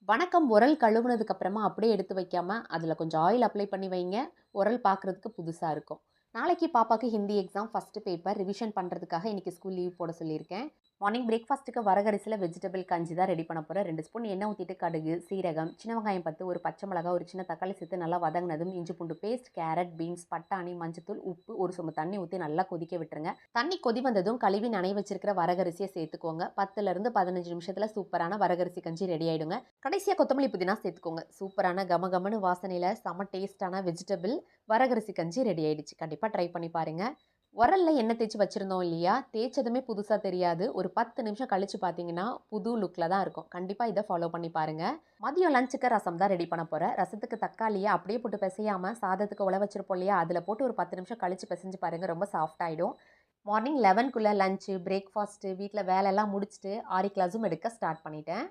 வணக்கம். உரல் கழுவுனதுக்கு அப்புறமா அப்படியே எடுத்து வைக்காம, அதில கொஞ்சம் ஆயில் அப்ளை பண்ணி வைங்க. உரல் பார்க்குறதுக்கு புதுசா இருக்கும். நாளைக்கு பாப்பாக்கு Hindi exam first paper revision பண்ணுறதுக்காக இன்னைக்கு ஸ்கூல் லீவ் போட சொல்லியிருக்கேன். மார்னிங் பிரேக்ஃபாஸ்ட்டுக்கு வரகரிசில வெஜிடபிள் கஞ்சி தான் ரெடி பண்ண போறேன். 2 ஸ்பூன் எண்ணெய் ஊத்திட்டு கடுகு, சீரகம், சின்ன வெங்காயம் 10, ஒரு பச்சை மிளகாய், ஒரு சின்ன தக்காளி சேர்த்து நல்லா வதங்கினதும் இஞ்சி பூண்டு பேஸ்ட், கேரட், பீன்ஸ், பட்டாணி, மஞ்சத்தூள், உப்பு, ஒரு சொம்பு தண்ணி ஊத்தி நல்லா கொதிக்க விட்டுருங்க. தண்ணி கொதி வந்ததும் கழுவி நனைய வச்சிருக்கிற வரகரிசியை சேர்த்துக்கோங்க. 10லிருந்து 15 நிமிஷத்துல சூப்பரான வரகரிசி கஞ்சி ரெடி ஆயிடுங்க. கடைசியா கொத்தமல்லி புதினா சேர்த்துக்கோங்க. சூப்பரான கமகமன்னு வாசனையில செம டேஸ்டான வெஜிடபிள் வரகரிசி கஞ்சி ரெடி ஆயிடுச்சு. கண்டிப்பா ட்ரை பண்ணி பாருங்க. உரல்ல எண்ணெய் தேய்ச்சி வச்சிருந்தோம் இல்லையா? தேய்ச்சதுமே புதுசா தெரியாது. ஒரு 10 நிமிஷம் கழிச்சு பார்த்தீங்கன்னா, புது லுக்ல தான் இருக்கும். கண்டிப்பா இத ஃபாலோ பண்ணி பாருங்க. மதியம் லஞ்சுக்கு ரசம் தான் ரெடி பண்ண போறேன். ரசத்துக்கு தக்காளிய அப்படியே போட்டு பெசையாம, சாதத்துக்கு உல வச்சிருப்போம் இல்லையா? அதில போட்டு ஒரு 10 நிமிஷம் கழிச்சு பெசஞ்சு பாருங்க. ரொம்ப சாஃப்ட் ஆயிடும். மார்னிங் 11க்குள்ள லஞ்ச், பிரேக்ஃபாஸ்ட் வீட்ல வேலைலாம் முடிச்சுட்டு ஆரி கிளாஸும் எடுக்க ஸ்டார்ட் பண்ணிட்டேன்.